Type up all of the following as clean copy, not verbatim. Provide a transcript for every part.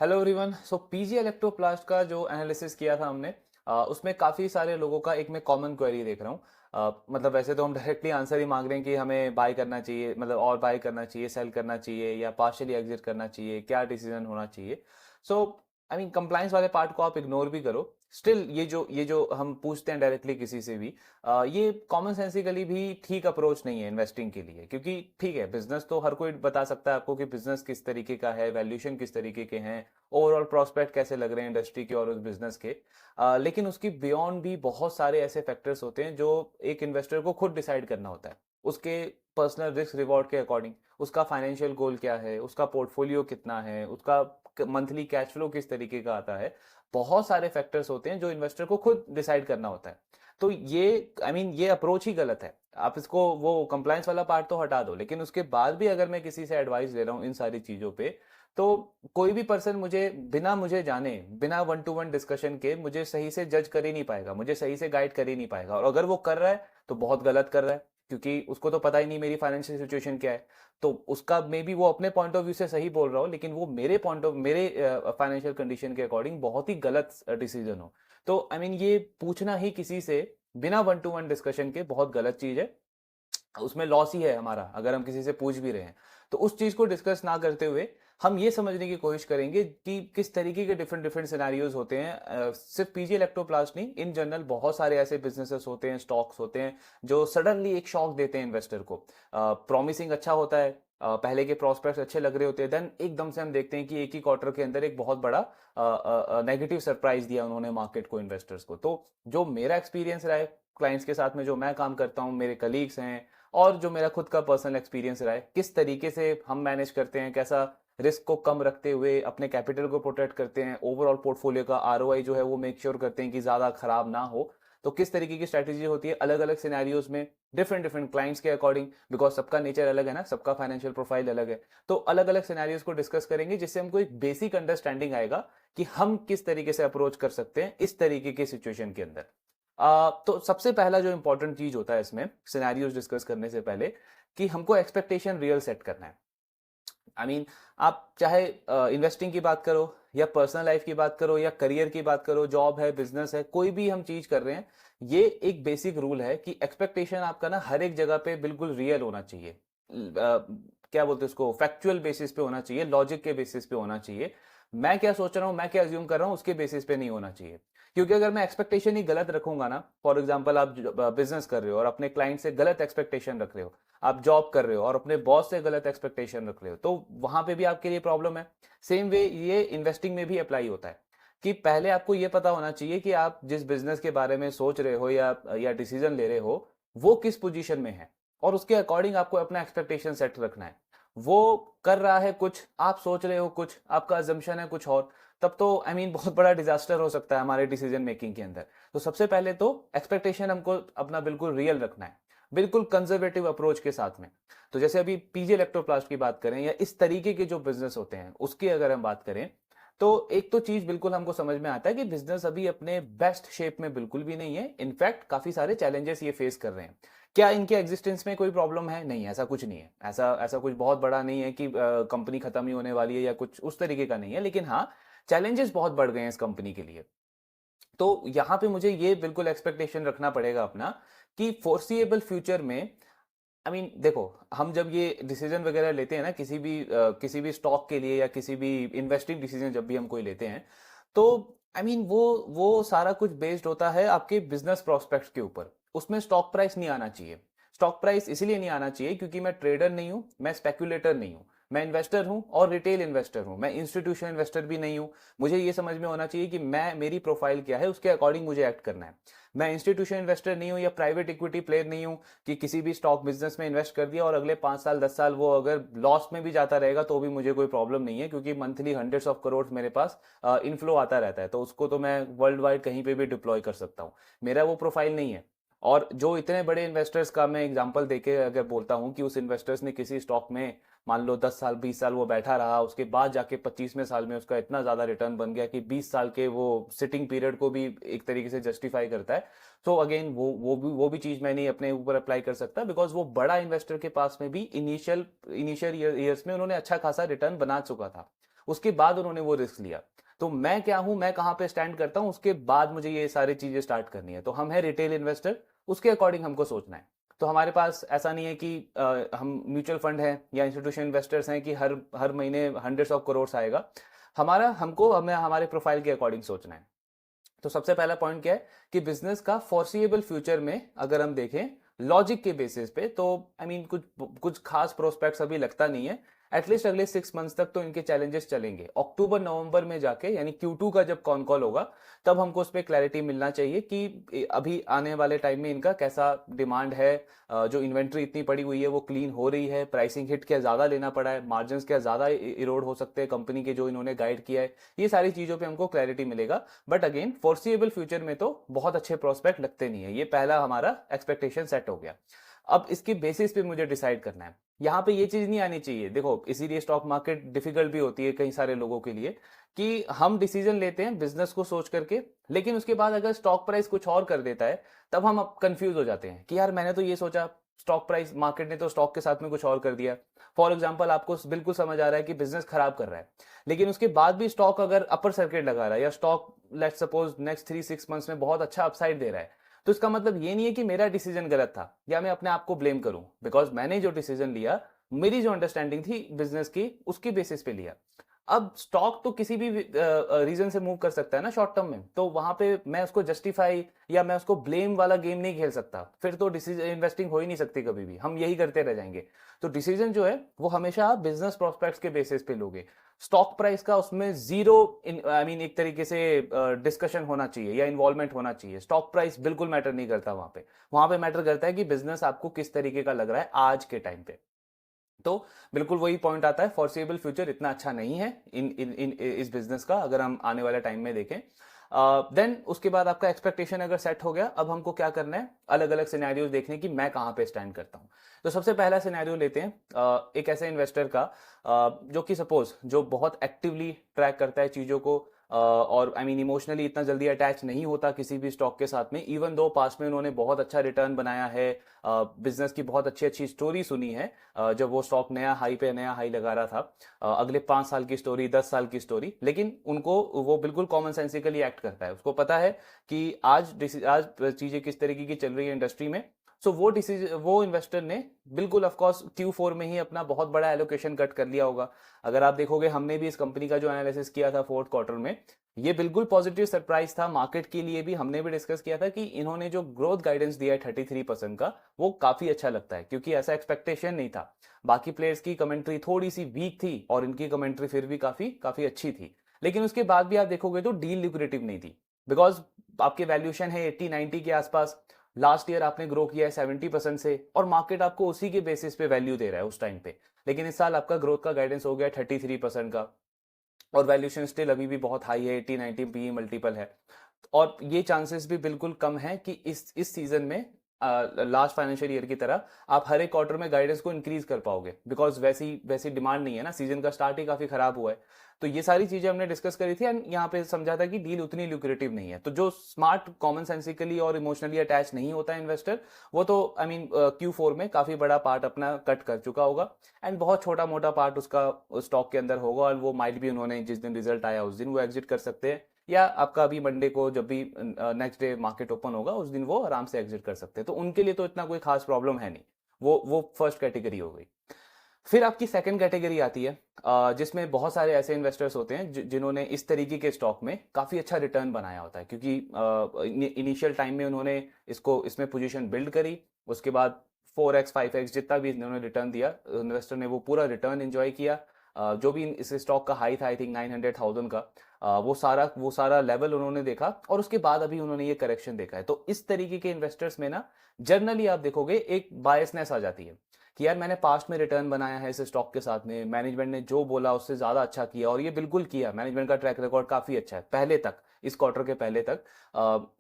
Hello everyone. So PG Electroplast का जो analysis किया था हमने, उसमें काफ़ी सारे लोगों का एक मैं कॉमन क्वेरी देख रहा हूँ। मतलब वैसे तो हम डायरेक्टली आंसर ही मांग रहे हैं कि हमें बाय करना चाहिए, मतलब और बाय करना चाहिए, सेल करना चाहिए या पार्शियली एग्जिट करना चाहिए, क्या डिसीजन होना चाहिए। सो आई मीन कंप्लाइंस वाले पार्ट को आप इग्नोर भी करो, स्टिल ये जो हम पूछते हैं डायरेक्टली किसी से भी, ये कॉमन सेंसिकली भी ठीक अप्रोच नहीं है इन्वेस्टिंग के लिए। क्योंकि ठीक है, बिजनेस तो हर कोई बता सकता है आपको कि बिजनेस किस तरीके का है, वैल्यूएशन किस तरीके के हैं, ओवरऑल प्रोस्पेक्ट कैसे लग रहे हैं इंडस्ट्री के और उस बिजनेस के। लेकिन उसकी बियॉन्ड भी बहुत सारे ऐसे फैक्टर्स होते हैं जो एक इन्वेस्टर को खुद डिसाइड करना होता है, उसके पर्सनल रिस्क रिवॉर्ड के अकॉर्डिंग। उसका फाइनेंशियल गोल क्या है, उसका पोर्टफोलियो कितना है, उसका मंथली कैश फ्लो किस तरीके का आता है। बहुत सारे फैक्टर्स होते हैं जो इन्वेस्टर को खुद डिसाइड करना होता है। तो ये ये अप्रोच ही गलत है। आप इसको, वो कंप्लायंस वाला पार्ट तो हटा दो, लेकिन उसके बाद भी अगर मैं किसी से एडवाइस ले रहा हूँ इन सारी चीजों पे, तो कोई भी पर्सन मुझे जाने, बिना वन टू वन डिस्कशन के मुझे सही से जज कर ही नहीं पाएगा, मुझे सही से गाइड कर ही नहीं पाएगा। और अगर वो कर रहा है तो बहुत गलत कर रहा है, क्योंकि उसको तो पता ही नहीं मेरी फाइनेंशियल सिचुएशन क्या है। तो उसका मे बी वो अपने पॉइंट ऑफ व्यू से सही बोल रहा हो, लेकिन वो मेरे फाइनेंशियल कंडीशन के अकॉर्डिंग बहुत ही गलत डिसीजन हो। तो ये पूछना ही किसी से बिना वन टू वन डिस्कशन के बहुत गलत चीज है। उसमें लॉस ही है हमारा अगर हम किसी से पूछ भी रहे हैं। तो उस चीज को डिस्कस ना करते हुए हम ये समझने की कोशिश करेंगे कि किस तरीके के डिफरेंट डिफरेंट सिनेरियोज होते हैं। सिर्फ पीजी इलेक्ट्रोप्लास्ट नहीं, इन जनरल बहुत सारे ऐसे बिजनेसेस होते हैं, स्टॉक्स होते हैं जो सडनली एक शॉक देते हैं इन्वेस्टर को। प्रॉमिसिंग अच्छा होता है, पहले के प्रोस्पेक्ट्स अच्छे लग रहे होते हैं, देन एकदम से हम देखते हैं कि एक ही क्वार्टर के अंदर एक बहुत बड़ा नेगेटिव सरप्राइज दिया उन्होंने मार्केट को, इन्वेस्टर्स को। तो जो मेरा एक्सपीरियंस रहा है क्लाइंट्स के साथ में, जो मैं काम करता हूँ, मेरे कलीग्स हैं, और जो मेरा खुद का पर्सनल एक्सपीरियंस रहा है, किस तरीके से हम मैनेज करते हैं, कैसा रिस्क को कम रखते हुए अपने कैपिटल को प्रोटेक्ट करते हैं, ओवरऑल पोर्टफोलियो का आरओआई जो है वो मेक श्योर करते हैं कि ज्यादा खराब ना हो। तो किस तरीके की स्ट्रेटेजी होती है अलग अलग सिनेरियोज में, डिफरेंट डिफरेंट क्लाइंट्स के अकॉर्डिंग, बिकॉज सबका नेचर अलग है ना, सबका फाइनेंशियल प्रोफाइल अलग है। तो अलग अलग सिनेरियोज को डिस्कस करेंगे जिससे हमको एक बेसिक अंडरस्टैंडिंग आएगा कि हम किस तरीके से अप्रोच कर सकते हैं इस तरीके की सिचुएशन के अंदर। तो सबसे पहला जो इंपॉर्टेंट चीज होता है इसमें सिनेरियोज डिस्कस करने से पहले, कि हमको एक्सपेक्टेशन रियल सेट करना है। आई I मीन mean, आप चाहे इन्वेस्टिंग की बात करो, या पर्सनल लाइफ की बात करो, या करियर की बात करो, जॉब है, बिजनेस है, कोई भी हम चीज कर रहे हैं, ये एक बेसिक रूल है कि एक्सपेक्टेशन आपका ना हर एक जगह पे बिल्कुल रियल होना चाहिए। क्या बोलते हैं उसको, फैक्चुअल बेसिस पे होना चाहिए, लॉजिक के बेसिस पे होना चाहिए। मैं क्या सोच रहा हूँ, मैं क्या अज्यूम कर रहा हूँ, उसके बेसिस पे नहीं होना चाहिए। क्योंकि अगर मैं एक्सपेक्टेशन ही गलत रखूंगा ना, फॉर एग्जाम्पल आप बिजनेस कर रहे हो और अपने क्लाइंट से गलत एक्सपेक्टेशन रख रहे हो, आप जॉब कर रहे हो और अपने बॉस से गलत एक्सपेक्टेशन रख रहे हो, तो वहां पे भी आपके लिए प्रॉब्लम है। सेम वे ये इन्वेस्टिंग में भी अप्लाई होता है, कि पहले आपको ये पता होना चाहिए कि आप जिस बिजनेस के बारे में सोच रहे हो या डिसीजन ले रहे हो, वो किस पोजीशन में है, और उसके अकॉर्डिंग आपको अपना एक्सपेक्टेशन सेट रखना है। वो कर रहा है कुछ, आप सोच रहे हो कुछ, आपका अजम्पशन है कुछ और, तब तो बहुत बड़ा डिजास्टर हो सकता है हमारे डिसीजन मेकिंग के अंदर। तो सबसे पहले तो एक्सपेक्टेशन हमको अपना बिल्कुल रियल रखना है, बिल्कुल कंजर्वेटिव अप्रोच के साथ में। तो जैसे अभी पीजी इलेक्ट्रोप्लास्ट की बात करें, या इस तरीके के जो बिजनेस होते हैं उसकी अगर हम बात करें, तो एक तो चीज बिल्कुल हमको समझ में आता है कि बिजनेस अभी अपने बेस्ट शेप में बिल्कुल भी नहीं है। इनफैक्ट काफी सारे चैलेंजेस ये फेस कर रहे हैं। क्या इनके एग्जिस्टेंस में कोई प्रॉब्लम है? नहीं, ऐसा कुछ नहीं है। ऐसा ऐसा कुछ बहुत बड़ा नहीं है कि कंपनी खत्म ही होने वाली है या कुछ उस तरीके का नहीं है, लेकिन हाँ, चैलेंजेस बहुत बढ़ गए हैं इस कंपनी के लिए। तो यहाँ पे मुझे ये बिल्कुल एक्सपेक्टेशन रखना पड़ेगा अपना, कि फोर्सिएबल फ्यूचर में, देखो, हम जब ये डिसीजन वगैरह लेते हैं ना किसी भी स्टॉक के लिए, या किसी भी इन्वेस्टिंग डिसीजन जब भी हम कोई लेते हैं, तो वो सारा कुछ बेस्ड होता है आपके बिजनेस प्रोस्पेक्ट्स के ऊपर। उसमें स्टॉक प्राइस नहीं आना चाहिए। स्टॉक प्राइस इसलिए नहीं आना चाहिए क्योंकि मैं ट्रेडर नहीं हूं, मैं स्पेक्यूलेटर नहीं हूं। मैं इन्वेस्टर हूं, और रिटेल इन्वेस्टर हूं, मैं इंस्टीट्यूशनल इन्वेस्टर भी नहीं हूं। मुझे ये समझ में होना चाहिए कि मेरी प्रोफाइल क्या है, उसके अकॉर्डिंग मुझे एक्ट करना है। मैं इंस्टीट्यूशनल इन्वेस्टर नहीं हूं, या प्राइवेट इक्विटी प्लेयर नहीं हूं, कि किसी भी स्टॉक बिजनेस में इन्वेस्ट कर दिया और अगले 5 साल 10 साल वो अगर लॉस में भी जाता रहेगा तो भी मुझे कोई प्रॉब्लम नहीं है, क्योंकि मंथली हंड्रेड्स ऑफ करोड़ मेरे पास इनफ्लो आता रहता है, तो उसको तो मैं वर्ल्ड वाइड कहीं पे भी डिप्लॉय कर सकता हूँ। मेरा वो प्रोफाइल नहीं है। और जो इतने बड़े इन्वेस्टर्स का मैं एग्जांपल देके अगर बोलता हूँ कि उस इन्वेस्टर्स ने किसी स्टॉक में मान लो 10 साल 20 साल वो बैठा रहा, उसके बाद जाके 25वें साल में उसका इतना ज्यादा रिटर्न बन गया कि 20 साल के वो सिटिंग पीरियड को भी एक तरीके से जस्टिफाई करता है। तो अगेन वो भी चीज मैं नहीं अपने ऊपर अप्लाई कर सकता, बिकॉज वो बड़ा इन्वेस्टर के पास में भी इनिशियल इनिशियल ईयर्स में उन्होंने अच्छा खासा रिटर्न बना चुका था। उसके बाद उन्होंने वो रिस्क लिया। तो मैं क्या हूं, मैं कहाँ पे स्टैंड करता हूं, उसके बाद मुझे ये सारी चीजें स्टार्ट करनी है। तो हम है रिटेल इन्वेस्टर, उसके अकॉर्डिंग हमको सोचना है। तो हमारे पास ऐसा नहीं है कि हम म्यूचुअल फंड हैं या इंस्टीट्यूशन इन्वेस्टर्स हैं कि हर हर महीने हंड्रेड्स ऑफ करोड़ आएगा। हमें हमारे प्रोफाइल के अकॉर्डिंग सोचना है। तो सबसे पहला पॉइंट क्या है कि बिजनेस का फॉरसिएबल फ्यूचर में अगर हम देखें लॉजिक के बेसिस पे, तो आई मीन कुछ कुछ खास प्रोस्पेक्ट्स अभी लगता नहीं है। एटलीस्ट अगले 6 मंथ्स तक तो इनके चैलेंजेस चलेंगे। अक्टूबर नवंबर में जाके यानी Q2 का जब कॉन कॉल होगा, तब हमको उस पर क्लैरिटी मिलना चाहिए कि अभी आने वाले टाइम में इनका कैसा डिमांड है। जो इन्वेंट्री इतनी पड़ी हुई है वो क्लीन हो रही है, प्राइसिंग हिट क्या ज्यादा लेना पड़ा है, मार्जिन क्या ज्यादा इरोड हो सकते हैं कंपनी के जो इन्होंने गाइड किया है, ये सारी चीजों पे हमको क्लैरिटी मिलेगा। बट अगेन फोर्सिएबल फ्यूचर में तो बहुत अच्छे प्रोस्पेक्ट लगते नहीं है। ये पहला हमारा एक्सपेक्टेशन सेट हो गया। अब इसके बेसिस पे मुझे डिसाइड करना है। यहाँ पे ये चीज नहीं आनी चाहिए, देखो इसीलिए स्टॉक मार्केट डिफिकल्ट भी होती है कई सारे लोगों के लिए, कि हम डिसीजन लेते हैं बिजनेस को सोच करके, लेकिन उसके बाद अगर स्टॉक प्राइस कुछ और कर देता है, तब हम अब कंफ्यूज हो जाते हैं कि यार मैंने तो ये सोचा, स्टॉक प्राइस मार्केट ने तो स्टॉक के साथ में कुछ और कर दिया। फॉर एग्जाम्पल आपको बिल्कुल समझ आ रहा है कि बिजनेस खराब कर रहा है, लेकिन उसके बाद भी स्टॉक अगर अपर सर्किट लगा रहा है या stock let's suppose next 3-6 months में बहुत अच्छा अपसाइड दे रहा है, तो इसका मतलब ये नहीं है कि मेरा डिसीजन गलत था या मैं अपने आप को ब्लेम करूं, बिकॉज मैंने जो डिसीजन लिया, मेरी जो अंडरस्टैंडिंग थी बिजनेस की, उसकी बेसिस पे लिया। अब स्टॉक तो किसी भी रीजन से मूव कर सकता है ना शॉर्ट टर्म में, तो वहां पे मैं उसको जस्टिफाई या मैं उसको ब्लेम वाला गेम नहीं खेल सकता, फिर तो डिसीजन इन्वेस्टिंग हो ही नहीं सकती कभी भी, हम यही करते रह जाएंगे। तो डिसीजन जो है वो हमेशा आप बिजनेस प्रोस्पेक्ट्स के बेसिस पे लोगे। स्टॉक प्राइस का उसमें जीरो आई मीन एक तरीके से डिस्कशन होना चाहिए या इन्वॉल्वमेंट होना चाहिए। स्टॉक प्राइस बिल्कुल मैटर नहीं करता वहां पे मैटर करता है कि बिजनेस आपको किस तरीके का लग रहा है आज के टाइम पे। तो बिल्कुल वही पॉइंट आता है, फॉरसेबल फ्यूचर इतना अच्छा नहीं है इन इस बिजनेस का अगर हम आने वाले टाइम में देखें। देन उसके बाद आपका एक्सपेक्टेशन अगर सेट हो गया, अब हमको क्या करना है, अलग अलग सिनेरियोज देखने की मैं कहां पे स्टैंड करता हूं। तो सबसे पहला सिनेरियो लेते हैं एक ऐसे इन्वेस्टर का जो कि सपोज जो बहुत एक्टिवली ट्रैक करता है चीजों को, और आई मीन इमोशनली इतना जल्दी अटैच नहीं होता किसी भी स्टॉक के साथ में, इवन दो पास्ट में उन्होंने बहुत अच्छा रिटर्न बनाया है, बिजनेस की बहुत अच्छी अच्छी स्टोरी सुनी है, जब वो स्टॉक नया हाई पे नया हाई लगा रहा था, अगले 5 साल की स्टोरी, 10 साल की स्टोरी, लेकिन उनको वो बिल्कुल कॉमन सेंसिकली एक्ट करता है, उसको पता है कि आज चीजें किस तरीके की चल रही है इंडस्ट्री में। सो वो इन्वेस्टर ने बिल्कुल ऑफ कोर्स Q4 में ही अपना बहुत बड़ा एलोकेशन कट कर लिया होगा। अगर आप देखोगे हमने भी इस कंपनी का जो एनालिसिस किया था फोर्थ क्वार्टर में, ये बिल्कुल पॉजिटिव सरप्राइज था मार्केट के लिए भी। हमने भी डिस्कस किया था कि इन्होंने जो ग्रोथ गाइडेंस दिया है 33% का, वो काफी अच्छा लगता है, क्योंकि ऐसा एक्सपेक्टेशन नहीं था। बाकी प्लेयर्स की कमेंट्री थोड़ी सी वीक थी और इनकी कमेंट्री फिर भी काफी काफी अच्छी थी, लेकिन उसके बाद भी आप देखोगे तो डील लिक्विडेटिव नहीं थी, बिकॉज आपके वैल्यूएशन है 80-90 के आसपास। लास्ट ईयर आपने ग्रो किया है 70% से, और मार्केट आपको उसी के बेसिस पे वैल्यू दे रहा है उस टाइम पे, लेकिन इस साल आपका ग्रोथ का गाइडेंस हो गया 33% का, और वैल्यूएशन स्टिल अभी भी बहुत हाई है, 80-90 पीई मल्टीपल है। और ये चांसेस भी बिल्कुल कम है कि इस सीजन में लास्ट फाइनेंशियल ईयर की तरह आप हर एक क्वार्टर में गाइडेंस को इंक्रीज कर पाओगे, बिकॉज वैसी वैसी डिमांड नहीं है ना, सीजन का स्टार्ट ही काफी खराब हुआ है। तो ये सारी चीजें हमने डिस्कस करी थी एंड यहाँ पे समझा था कि डील उतनी ल्यूक्रेटिव नहीं है। तो जो स्मार्ट कॉमन सेंसिकली और इमोशनली अटैच नहीं होता है इन्वेस्टर, वो तो आई मीन Q4 में काफी बड़ा पार्ट अपना कट कर चुका होगा, एंड बहुत छोटा मोटा पार्ट उसका स्टॉक के अंदर होगा, और वो माइट भी उन्होंने जिस दिन रिजल्ट आया उस दिन वो एग्जिट कर सकते हैं, या आपका अभी मंडे को जब भी नेक्स्ट डे मार्केट ओपन होगा उस दिन वो आराम से एग्जिट कर सकते हैं। तो उनके लिए तो इतना कोई खास प्रॉब्लम है नहीं, वो फर्स्ट कैटेगरी हो गई। फिर आपकी सेकंड कैटेगरी आती है जिसमें बहुत सारे ऐसे इन्वेस्टर्स होते हैं जिन्होंने इस तरीके के स्टॉक में काफी अच्छा रिटर्न बनाया होता है, क्योंकि इनिशियल टाइम में उन्होंने इसमें पोजीशन बिल्ड करी, उसके बाद 4x 5x जितना भी इन्होंने रिटर्न दिया, इन्वेस्टर ने वो पूरा रिटर्न एंजॉय किया। जो भी इस स्टॉक का हाई था आई थिंक 900,000 का, वो सारा लेवल उन्होंने देखा, और उसके बाद अभी उन्होंने ये करेक्शन देखा है। तो इस तरीके के इन्वेस्टर्स में ना जनरली आप देखोगे एक बायसनेस आ जाती है कि यार मैंने पास्ट में रिटर्न बनाया है इस स्टॉक के साथ में, मैनेजमेंट ने जो बोला उससे ज्यादा अच्छा किया, और ये बिल्कुल किया, मैनेजमेंट का ट्रैक रिकॉर्ड काफी अच्छा है पहले तक, इस क्वार्टर के पहले तक।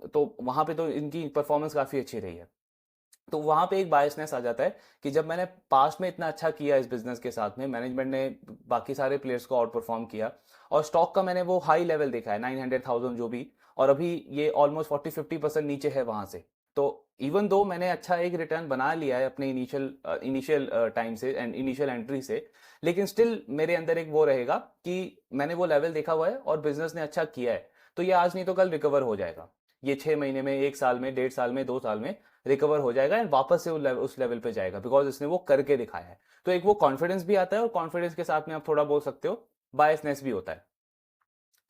तो वहां पे तो इनकी परफॉर्मेंस काफी अच्छी रही है। तो वहां पे एक बायसनेस आ जाता है कि जब मैंने पास्ट में इतना अच्छा किया इस बिजनेस के साथ में, मैनेजमेंट ने बाकी सारे प्लेयर्स को आउट परफॉर्म किया, और स्टॉक का मैंने वो हाई लेवल देखा है 900,000 जो भी, और अभी ये ऑलमोस्ट 40-50% नीचे है वहां से। तो इवन दो मैंने अच्छा एक रिटर्न बना लिया है अपने इनिशियल टाइम से एंड इनिशियल एंट्री से, लेकिन स्टिल मेरे अंदर एक वो रहेगा कि मैंने वो लेवल देखा हुआ है और बिजनेस ने अच्छा किया है, तो ये आज नहीं तो कल रिकवर हो जाएगा। ये 6 महीने में, 1 साल में, 1.5 साल में, 2 साल में रिकवर हो जाएगा एंड वापस से उस लेवल पे जाएगा, बिकॉज इसने वो करके दिखाया है। तो एक वो कॉन्फिडेंस भी आता है और कॉन्फिडेंस के साथ में आप थोड़ा बोल सकते हो बायसनेस भी होता है।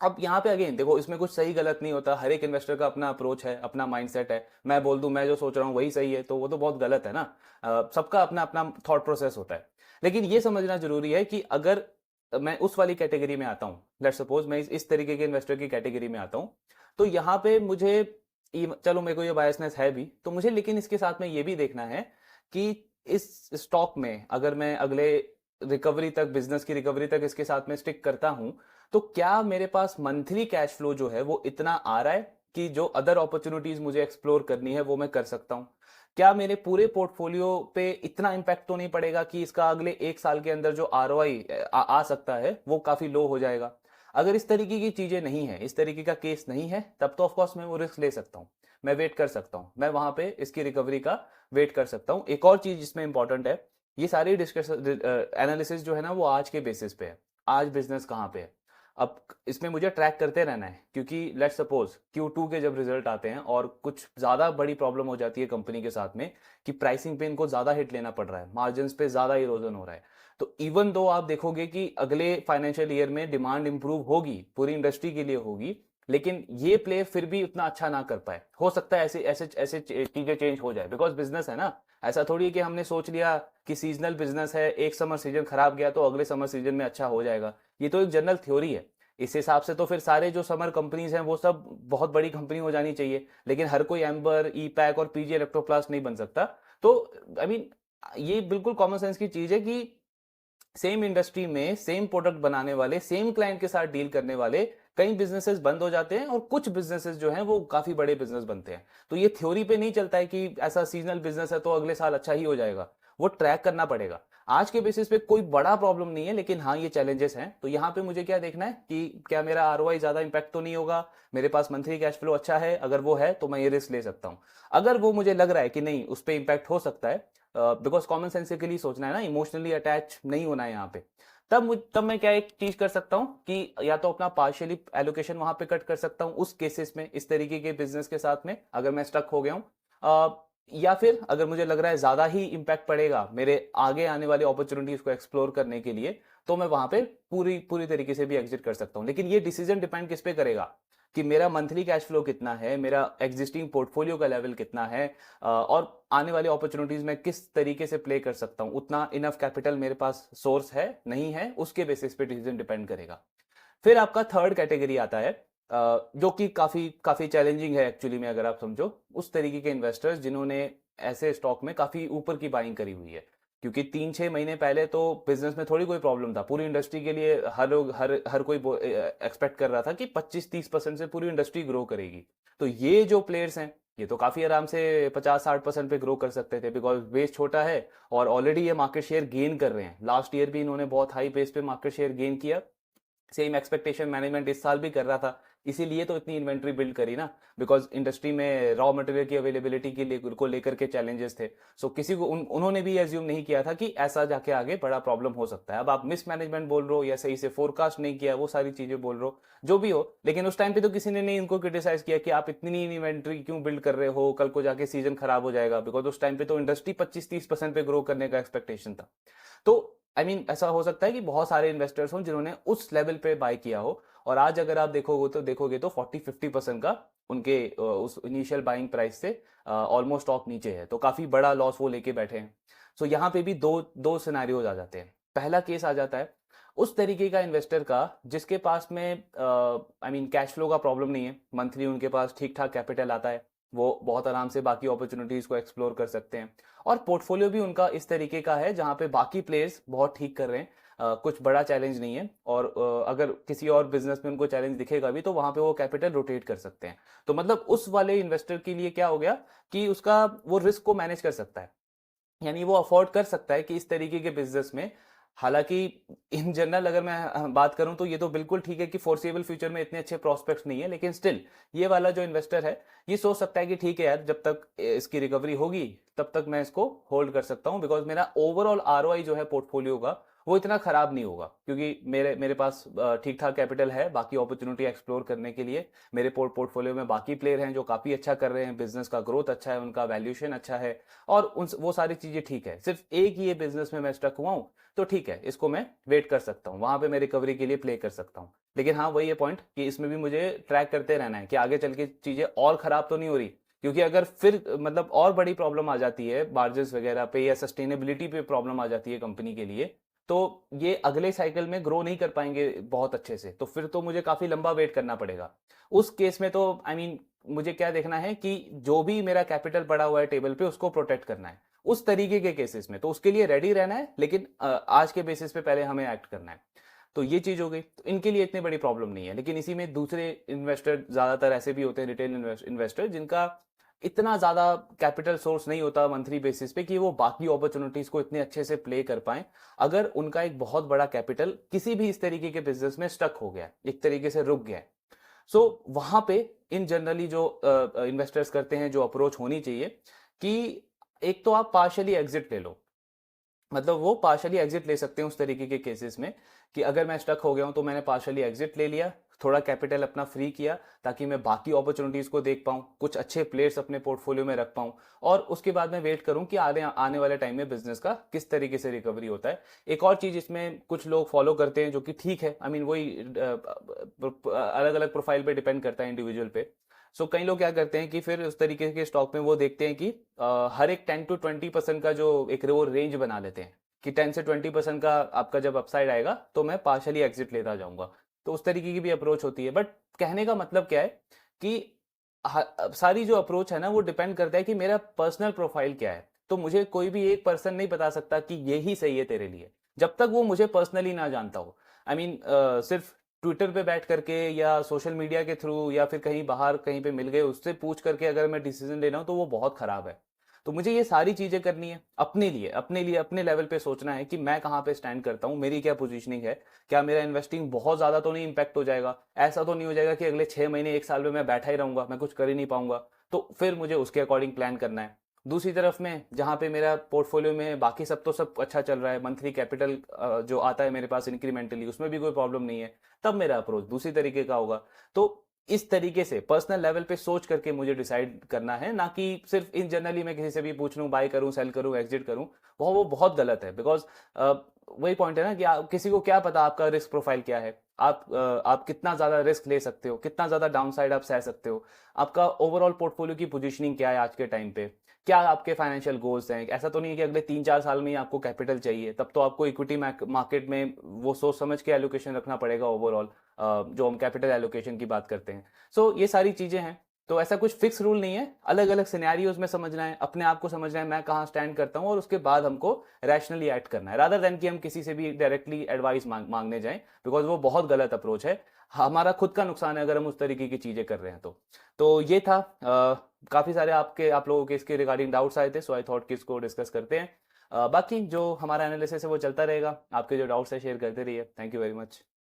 अब यहाँ पे अगेन देखो, इसमें कुछ सही गलत नहीं होता, हर एक इन्वेस्टर का अपना अप्रोच है, अपना माइंडसेट है। मैं बोल दूं मैं जो सोच रहा हूँ वही सही है, तो वो तो बहुत गलत है ना। सबका अपना अपना थॉट प्रोसेस होता है। लेकिन ये समझना जरूरी है कि अगर मैं उस वाली कैटेगरी में आता हूँ, लेट सपोज मैं इस तरीके के इन्वेस्टर की कैटेगरी में आता हूँ, तो यहाँ पे मुझे चलो मेरे को ये बायसनेस है भी, तो मुझे लेकिन इसके साथ में ये भी देखना है कि इस स्टॉक में अगर मैं अगले रिकवरी तक, बिजनेस की रिकवरी तक इसके साथ में स्टिक करता हूं, तो क्या मेरे पास मंथली कैश फ्लो जो है वो इतना आ रहा है कि जो अदर अपॉर्चुनिटीज मुझे एक्सप्लोर करनी है वो मैं कर सकता हूं? क्या मेरे पूरे पोर्टफोलियो पे इतना इंपैक्ट तो नहीं पड़ेगा कि इसका अगले 1 साल के अंदर जो आरओआई आ सकता है वो काफी लो हो जाएगा? अगर इस तरीके की चीजें नहीं है, इस तरीके का केस नहीं है, तब तो ऑफकोर्स मैं वो रिस्क ले सकता हूँ, मैं वेट कर सकता हूँ, मैं वहां पे इसकी रिकवरी का वेट कर सकता हूँ। एक और चीज जिसमें इंपॉर्टेंट है, ये सारी डिस्कशन एनालिसिस जो है ना वो आज के बेसिस पे है, आज बिजनेस कहाँ पे है। अब इसमें मुझे ट्रैक करते रहना है, क्योंकि लेट्स सपोज Q2 के जब रिजल्ट आते हैं और कुछ ज्यादा बड़ी प्रॉब्लम हो जाती है कंपनी के साथ में कि प्राइसिंग पे इनको ज्यादा हिट लेना पड़ रहा है, मार्जिन पे ज्यादा इरोजन हो रहा है, तो इवन दो आप देखोगे कि अगले फाइनेंशियल ईयर में डिमांड इंप्रूव होगी, पूरी इंडस्ट्री के लिए होगी, लेकिन ये प्लेयर फिर भी उतना अच्छा ना कर पाए। हो सकता है ऐसे ऐसे ऐसे चीजें चेंज हो जाए, बिकॉज बिजनेस है ना। ऐसा थोड़ी है कि हमने सोच लिया कि सीजनल बिजनेस है, एक समर सीजन खराब गया तो अगले समर सीजन में अच्छा हो जाएगा। ये तो एक जनरल थ्योरी है। इस हिसाब से तो फिर सारे जो समर कंपनीज हैं वो सब बहुत बड़ी कंपनी हो जानी चाहिए, लेकिन हर कोई एम्बर, ई पैक और पीजी इलेक्ट्रोप्लास्ट नहीं बन सकता। तो आई मीन ये बिल्कुल कॉमन सेंस की चीज है कि सेम इंडस्ट्री में सेम प्रोडक्ट बनाने वाले, सेम क्लाइंट के साथ डील करने वाले कई बिजनेसेस बंद हो जाते हैं और कुछ बिजनेसेस जो हैं वो काफी बड़े बिजनेस बनते हैं। तो ये थ्योरी पे नहीं चलता है कि ऐसा सीजनल बिजनेस है तो अगले साल अच्छा ही हो जाएगा, वो ट्रैक करना पड़ेगा। आज के बेसिस पे कोई बड़ा प्रॉब्लम नहीं है, लेकिन हाँ ये चैलेंजेस हैं। तो यहाँ पे मुझे क्या देखना है कि क्या मेरा आरओआई ज्यादा इंपैक्ट तो नहीं होगा, मेरे पास मंथली कैश फ्लो अच्छा है, अगर वो है तो मैं ये रिस्क ले सकता हूँ। अगर वो मुझे लग रहा है कि नहीं उस पर इंपैक्ट हो सकता है, बिकॉज कॉमन सेंसिकली सोचना है ना, इमोशनली अटैच नहीं होना है यहाँ पे, तब मैं क्या एक चीज कर सकता हूँ कि या तो अपना पार्शियली एलोकेशन वहां पे कट कर सकता हूँ उस केसेस में, इस तरीके के बिजनेस के साथ में अगर मैं स्टक हो गया हूँ, या फिर अगर मुझे लग रहा है ज्यादा ही इंपैक्ट पड़ेगा मेरे आगे आने वाली अपॉर्चुनिटीज को एक्सप्लोर करने के लिए, तो मैं वहां पे पूरी पूरी तरीके से भी एग्जिट कर सकता हूँ। लेकिन ये डिसीजन डिपेंड किस पे करेगा कि मेरा मंथली कैश फ्लो कितना है, मेरा एग्जिस्टिंग पोर्टफोलियो का लेवल कितना है, और आने वाली अपॉर्चुनिटीज में किस तरीके से प्ले कर सकता हूं, उतना इनफ कैपिटल मेरे पास सोर्स है नहीं है, उसके बेसिस पे डिसीजन डिपेंड करेगा। फिर आपका थर्ड कैटेगरी आता है, जो कि काफी काफी चैलेंजिंग है एक्चुअली में, अगर आप समझो उस तरीके के इन्वेस्टर्स जिन्होंने ऐसे स्टॉक में काफी ऊपर की बाइंग करी हुई है। क्योंकि 3-6 महीने पहले तो बिजनेस में थोड़ी कोई प्रॉब्लम था, पूरी इंडस्ट्री के लिए हर लोग हर कोई एक्सपेक्ट कर रहा था कि 25-30% से पूरी इंडस्ट्री ग्रो करेगी। तो ये जो प्लेयर्स हैं ये तो काफी आराम से 50-60% पे ग्रो कर सकते थे, बिकॉज बेस छोटा है और ऑलरेडी ये मार्केट शेयर गेन कर रहे हैं। लास्ट ईयर भी इन्होंने बहुत हाई बेस पे मार्केट शेयर गेन किया, सेम एक्सपेक्टेशन मैनेजमेंट इस साल भी कर रहा था, इसीलिए तो इतनी इन्वेंट्री बिल्ड करी ना, बिकॉज इंडस्ट्री में रॉ मटेरियल की अवेलेबिलिटी को लेकर के चैलेंजेस थे। सो किसी को उन्होंने भी एज्यूम नहीं किया था कि ऐसा जाके आगे बड़ा प्रॉब्लम हो सकता है। अब आप मिस मैनेजमेंट बोल रहे हो या सही से फोरकास्ट नहीं किया, वो सारी चीजें बोल रहे हो, जो भी हो, लेकिन उस टाइम पे तो किसी ने नहीं इनको क्रिटिसाइज किया कि आप इतनी इन्वेंट्री क्यों बिल्ड कर रहे हो, कल को जाके सीजन खराब हो जाएगा, बिकॉज उस टाइम पे तो इंडस्ट्री 25-30% पे ग्रो करने का एक्सपेक्टेशन था। तो आई मीन ऐसा हो सकता है कि बहुत सारे इन्वेस्टर्स हों जिन्होंने उस लेवल पे बाय किया हो, और आज अगर आप देखोगे तो 40-50% का उनके उस इनिशियल बाइंग प्राइस से ऑलमोस्ट स्टॉक नीचे है, तो काफी बड़ा लॉस वो लेके बैठे हैं। सो यहाँ पे भी दो दो सिनारियोज आ जाते हैं। पहला केस आ जाता है उस तरीके का इन्वेस्टर का जिसके पास में आई मीन कैश फ्लो का प्रॉब्लम नहीं है, मंथली उनके पास ठीक ठाक कैपिटल आता है, वो बहुत आराम से बाकी अपॉर्चुनिटीज को एक्सप्लोर कर सकते हैं, और पोर्टफोलियो भी उनका इस तरीके का है जहां पे बाकी प्लेयर्स बहुत ठीक कर रहे हैं, कुछ बड़ा चैलेंज नहीं है, और अगर किसी और बिजनेस में उनको चैलेंज दिखेगा भी तो वहां पे वो कैपिटल रोटेट कर सकते हैं। तो मतलब उस वाले इन्वेस्टर के लिए क्या हो गया कि उसका वो रिस्क को मैनेज कर सकता है, यानी वो अफोर्ड कर सकता है कि इस तरीके के बिजनेस में हालांकि इन जनरल अगर मैं बात करूं तो ये तो बिल्कुल ठीक है कि फोर्सेबल फ्यूचर में इतने अच्छे प्रोस्पेक्ट्स नहीं है, लेकिन स्टिल ये वाला जो इन्वेस्टर है ये सोच सकता है कि ठीक है यार, जब तक इसकी रिकवरी होगी तब तक मैं इसको होल्ड कर सकता हूं, बिकॉज मेरा ओवरऑल आरओआई जो है पोर्टफोलियो का वो इतना खराब नहीं होगा, क्योंकि मेरे मेरे पास ठीक ठाक कैपिटल है बाकी अपॉर्चुनिटी एक्सप्लोर करने के लिए। मेरे पोर्टफोलियो में बाकी प्लेयर हैं जो काफी अच्छा कर रहे हैं, बिजनेस का ग्रोथ अच्छा है, उनका वैल्यूएशन अच्छा है, और उन वो सारी चीजें ठीक है। सिर्फ एक ही ये बिजनेस में मैं स्टक हुआ हूं, तो ठीक है, इसको मैं वेट कर सकता हूँ, वहां पे मैं रिकवरी के लिए प्ले कर सकता हूँ। लेकिन हाँ, वही है पॉइंट कि इसमें भी मुझे ट्रैक करते रहना है कि आगे चल के चीजें और खराब तो नहीं हो रही, क्योंकि अगर फिर मतलब और बड़ी प्रॉब्लम आ जाती है मार्जिन्स वगैरह पे या सस्टेनेबिलिटी पे प्रॉब्लम आ जाती है कंपनी के लिए, तो ये अगले साइकिल में ग्रो नहीं कर पाएंगे बहुत अच्छे से, तो फिर तो मुझे काफी लंबा वेट करना पड़ेगा। उस केस में तो आई मीन मुझे क्या देखना है कि जो भी मेरा कैपिटल पड़ा हुआ है टेबल पे उसको प्रोटेक्ट करना है उस तरीके के केसेस में, तो उसके लिए रेडी रहना है, लेकिन आज के बेसिस पे पहले हमें एक्ट करना है। तो ये चीज हो गई, तो इनके लिए इतनी बड़ी प्रॉब्लम नहीं है। लेकिन इसी में दूसरे इन्वेस्टर ज्यादातर ऐसे भी होते हैं, रिटेल इन्वेस्टर, जिनका इतना ज्यादा कैपिटल सोर्स नहीं होता मंथली बेसिस पे कि वो बाकी अपॉर्चुनिटीज को इतने अच्छे से प्ले कर पाए। अगर उनका एक बहुत बड़ा कैपिटल किसी भी इस तरीके के बिजनेस में स्टक हो गया, एक तरीके से रुक गया, सो वहां पे इन जनरली जो इन्वेस्टर्स करते हैं, जो अप्रोच होनी चाहिए कि एक तो आप पार्शियली एग्जिट ले लो। मतलब वो पार्शियली एग्जिट ले सकते हैं उस तरीके के केसेस में कि अगर मैं स्टक हो गया हूं तो मैंने पार्शियली एग्जिट ले लिया, थोड़ा कैपिटल अपना फ्री किया, ताकि मैं बाकी अपॉर्चुनिटीज को देख पाऊं, कुछ अच्छे प्लेयर्स अपने पोर्टफोलियो में रख पाऊं, और उसके बाद मैं वेट करूं कि आने आने वाले टाइम में बिजनेस का किस तरीके से रिकवरी होता है। एक और चीज इसमें कुछ लोग फॉलो करते हैं जो कि ठीक है, आई मीन वही अलग अलग प्रोफाइल पे डिपेंड करता है, इंडिविजुअल पे। सो कई लोग क्या करते हैं कि फिर उस तरीके के स्टॉक में वो देखते हैं कि हर एक 10 to 20% का जो एक वो रेंज बना लेते हैं कि 10 से 20% का आपका जब अपसाइड आएगा तो मैं पार्शली एग्जिट लेता जाऊंगा। तो उस तरीके की भी अप्रोच होती है, बट कहने का मतलब क्या है कि सारी जो अप्रोच है ना वो डिपेंड करता है कि मेरा पर्सनल प्रोफाइल क्या है। तो मुझे कोई भी एक पर्सन नहीं बता सकता कि ये ही सही है तेरे लिए, जब तक वो मुझे पर्सनली ना जानता हो। आई मीन सिर्फ ट्विटर पे बैठ करके या सोशल मीडिया के थ्रू या फिर कहीं बाहर कहीं पे मिल गए उससे पूछ करके अगर मैं डिसीजन ले रहा हूँ तो वो बहुत खराब है। तो मुझे ये सारी चीजें करनी है अपने लिए अपने लेवल पे सोचना है कि मैं कहाँ पे स्टैंड करता हूँ, मेरी क्या पोजीशनिंग है, क्या मेरा इन्वेस्टिंग बहुत ज्यादा तो नहीं इंपैक्ट हो जाएगा, ऐसा तो नहीं हो जाएगा कि अगले 6 महीने 1 साल में मैं बैठा ही रहूंगा, मैं कुछ कर ही नहीं पाऊंगा। तो फिर मुझे उसके अकॉर्डिंग प्लान करना है। दूसरी तरफ में जहाँ पे मेरा पोर्टफोलियो में बाकी सब तो सब अच्छा चल रहा है, मंथली कैपिटल जो आता है मेरे पास इंक्रीमेंटली उसमें भी कोई प्रॉब्लम नहीं है, तब मेरा अप्रोच दूसरी तरीके का होगा। तो इस तरीके से पर्सनल लेवल पे सोच करके मुझे डिसाइड करना है, ना कि सिर्फ इन जनरली मैं किसी से भी पूछ लूं, बाय करूं, सेल करूं, एग्जिट करूं। वो बहुत गलत है, बिकॉज वही पॉइंट है ना कि किसी को क्या पता आपका रिस्क प्रोफाइल क्या है, आप कितना ज्यादा रिस्क ले सकते हो, कितना ज्यादा डाउन साइड आप सह सकते हो, आपका ओवरऑल पोर्टफोलियो की पोजीशनिंग क्या है आज के टाइम पे, क्या आपके फाइनेंशियल गोल्स हैं। ऐसा तो नहीं है कि अगले 3-4 साल में ही आपको कैपिटल चाहिए, तब तो आपको इक्विटी मार्केट में वो सोच समझ के एलोकेशन रखना पड़ेगा ओवरऑल, जो हम कैपिटल एलोकेशन की बात करते हैं। सो ये सारी चीजें हैं। तो ऐसा कुछ फिक्स रूल नहीं है, अलग अलग सिनेरियोज में समझना है, अपने आप को समझना है मैं कहाँ स्टैंड करता हूँ, और उसके बाद हमको रैशनली एक्ट करना है, रादर देन कि हम किसी से भी डायरेक्टली एडवाइस मांगने जाएं, बिकॉज वो बहुत गलत अप्रोच है। हमारा खुद का नुकसान है अगर हम उस तरीके की चीजें कर रहे हैं तो ये था। काफी सारे आप लोगों के इसके रिगार्डिंग डाउट्स आए थे, सो आई थॉट कि इसको डिस्कस करते हैं। बाकी जो हमारा एनालिसिस है वो चलता रहेगा, आपके जो डाउट्स है शेयर करते रहिए। Thank you very much.